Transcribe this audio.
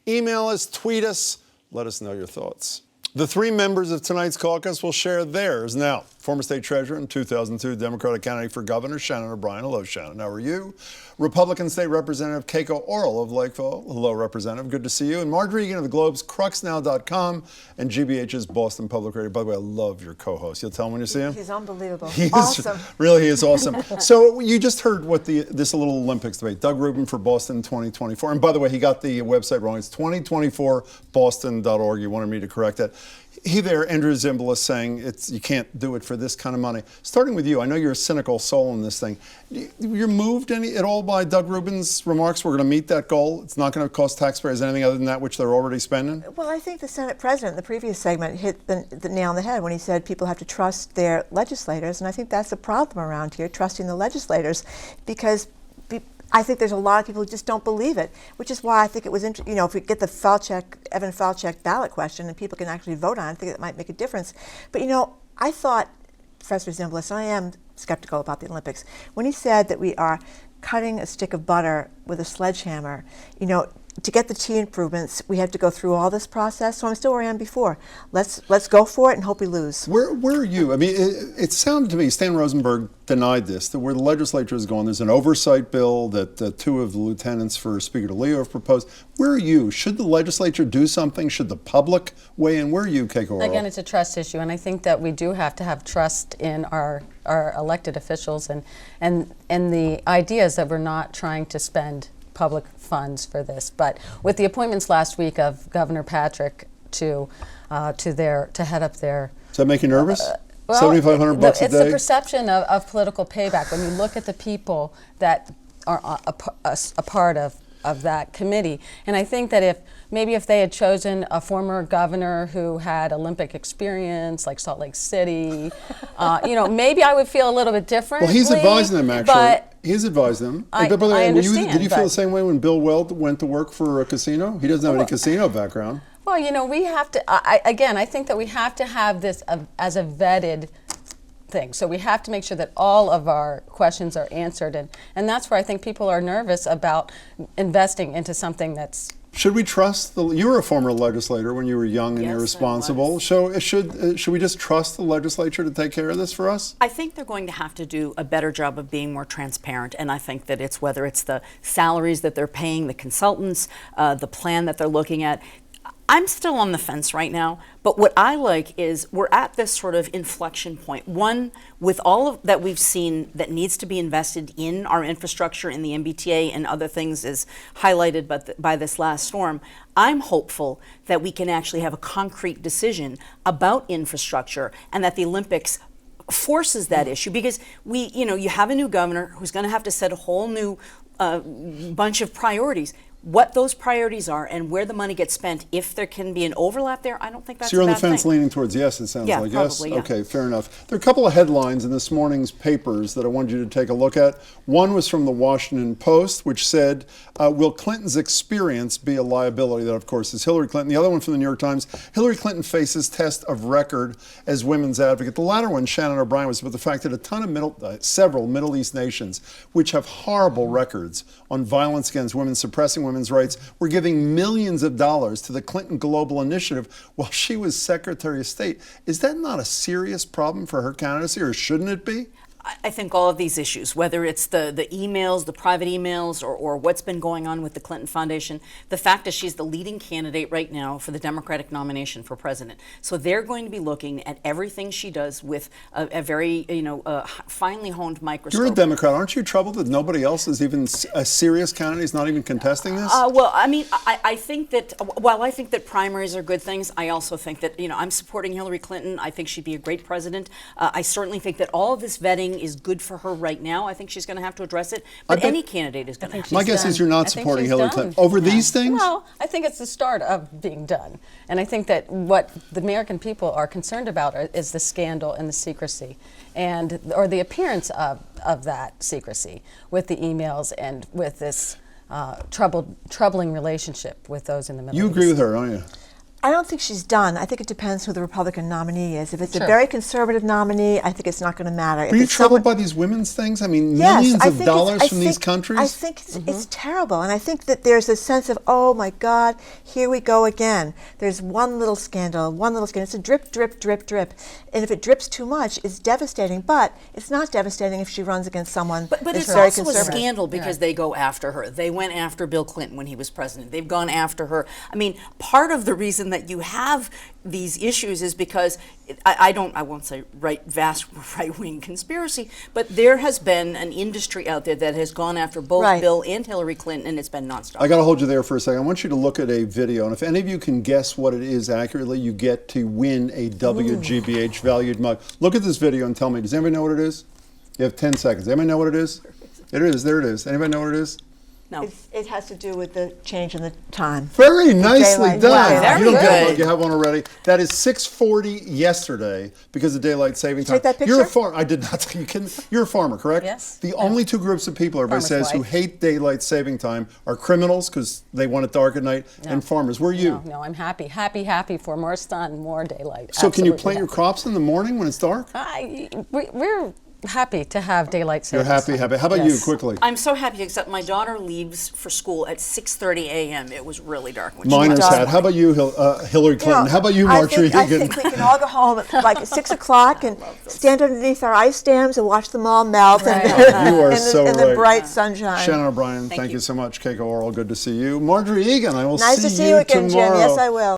Email us, tweet us, let us know your thoughts. The three members of tonight's caucus will share theirs. Now, former state treasurer and 2002 Democratic candidate for governor, Shannon O'Brien. Hello, Shannon. How are you? Republican State Representative Keiko Orrall of Lakeville. Hello, Representative. Good to see you. And Margery Eagan of the Globe's CruxNow.com and GBH's Boston Public Radio. By the way, I love your co-host. You'll tell him when you see him? He's unbelievable. He is, awesome. Really, he is awesome. So you just heard what this little Olympics debate. Doug Rubin for Boston 2024. And by the way, he got the website wrong. It's 2024boston.org. You wanted me to correct that. He there, Andrew Zimbalist, saying you can't do it for this kind of money. Starting with you, I know you're a cynical soul in this thing. You're moved at all by Doug Rubin's remarks? We're going to meet that goal. It's not going to cost taxpayers anything other than that which they're already spending? Well, I think the Senate president in the previous segment hit the nail on the head when he said people have to trust their legislators. And I think that's the problem around here, trusting the legislators, because I think there's a lot of people who just don't believe it, which is why I think it was, if we get the Evan Falchuk ballot question and people can actually vote on it, I think it might make a difference. But, I thought, Professor Zimbalist, and I am skeptical about the Olympics, when he said that we are cutting a stick of butter with a sledgehammer, to get the tea improvements, we have to go through all this process. So I'm still where I am before. Let's go for it and hope we lose. Where are you? I mean, it sounded to me, Stan Rosenberg denied this, that where the legislature is going, there's an oversight bill that two of the lieutenants for Speaker DeLeo have proposed. Where are you? Should the legislature do something? Should the public weigh in? Where are you, Keiko Orrall? Again, it's a trust issue, and I think that we do have to have trust in our elected officials and the ideas that we're not trying to spend public funds for this. But with the appointments last week of Governor Patrick to head up their... Does that make you nervous? Well, $7,500 a day? It's the perception of political payback. When you look at the people that are a part of that committee. And I think that if they had chosen a former governor who had Olympic experience, like Salt Lake City, maybe I would feel a little bit differently. Well, he's advising them, actually. But he's advised them. I understand. Did you feel the same way when Bill Weld went to work for a casino? He doesn't have any casino background. Well, we have to, I think that we have to have this as a vetted thing. So we have to make sure that all of our questions are answered. And that's where I think people are nervous about investing into something that's... Should we trust you were a former legislator when you were young and Yes, irresponsible. So should we just trust the legislature to take care of this for us? I think they're going to have to do a better job of being more transparent, and I think that whether it's the salaries that they're paying the consultants, the plan that they're looking at. I'm still on the fence right now, but what I like is we're at this sort of inflection point. One, with all of that we've seen that needs to be invested in our infrastructure in the MBTA and other things as highlighted by this last storm, I'm hopeful that we can actually have a concrete decision about infrastructure and that the Olympics forces that issue, because you have a new governor who's going to have to set a whole new bunch of priorities. What those priorities are and where the money gets spent, if there can be an overlap there, I don't think that's a bad thing. So you're on the fence leaning towards yes, it sounds like. Probably, yes? Yeah. Okay, fair enough. There are a couple of headlines in this morning's papers that I wanted you to take a look at. One was from the Washington Post, which said, will Clinton's experience be a liability? That, of course, is Hillary Clinton. The other one from the New York Times, Hillary Clinton faces test of record as women's advocate. The latter one, Shannon O'Brien, was about the fact that a ton of several Middle East nations, which have horrible records on violence against women, suppressing women's rights, were giving millions of dollars to the Clinton Global Initiative while she was Secretary of State. Is that not a serious problem for her candidacy, or shouldn't it be? I think all of these issues, whether it's the emails, the private emails, or what's been going on with the Clinton Foundation, the fact is she's the leading candidate right now for the Democratic nomination for president. So they're going to be looking at everything she does with a very, finely honed microscope. You're a Democrat. Aren't you troubled that nobody else is even a serious candidate, is not even contesting this? Well, I mean, I think that while I think that primaries are good things, I also think that, I'm supporting Hillary Clinton. I think she'd be a great president. I certainly think that all of this vetting is good for her right now. I think she's going to have to address it, but any candidate is going to have to. My guess is you're not supporting Hillary Clinton over these things? Well, I think it's the start of being done. And I think that what the American people are concerned about is the scandal and the secrecy, or the appearance of that secrecy with the emails and with this troubling relationship with those in the Middle East. You agree with her, don't you? I don't think she's done. I think it depends who the Republican nominee is. If it's a Sure. very conservative nominee, I think it's not going to matter. Are you troubled by these women's things? I mean, millions of dollars from these countries? I think it's terrible. And I think that there's a sense of, oh my God, here we go again. There's one little scandal, one little scandal. It's a drip, drip, drip, drip. And if it drips too much, it's devastating. But it's not devastating if she runs against someone But that's it's very also a conservative. scandal because they go after her. They went after Bill Clinton when he was president. They've gone after her. I mean, part of the reason that you have these issues is because I won't say vast right-wing conspiracy, but there has been an industry out there that has gone after both Right. Bill and Hillary Clinton, and it's been nonstop. I got to hold you there for a second. I want you to look at a video, and if any of you can guess what it is accurately, you get to win a WGBH valued mug. Look at this video and tell me, does anybody know what it is? You have 10 seconds. Anybody know what it is? It is. There it is. Anybody know what it is? No. It has to do with the change in the time. Very nicely daylight. done. Wow. Very You don't get a good. mug. You have one already. That is 6:40 yesterday because of daylight saving time. Take that You're a picture? farmer. I did not. You can. You're a farmer, correct? Yes. The only two groups of people everybody Farmer's says who wife. hate daylight saving time are criminals because they want it dark at night, and farmers. Where are you? No, I'm happy for more sun, more daylight. So can you Absolutely plant your happy. crops in the morning when it's dark? We're happy to have daylight You're savings happy. time. Happy. How about you, Yes. quickly? I'm so happy, except my daughter leaves for school at 6:30 a.m. It was really dark when Miner's she left. hat. How about you, Hillary Clinton? How about you, Margery I Eagan? think we can all go home at like 6 o'clock and stand underneath our ice dams and watch them all melt Right. You are in so the right. bright sunshine. Shannon O'Brien, thank you so much. Keiko Orrall, good to see you. Margery Eagan, I will Nice see to see you again, tomorrow. Jen. Yes, I will.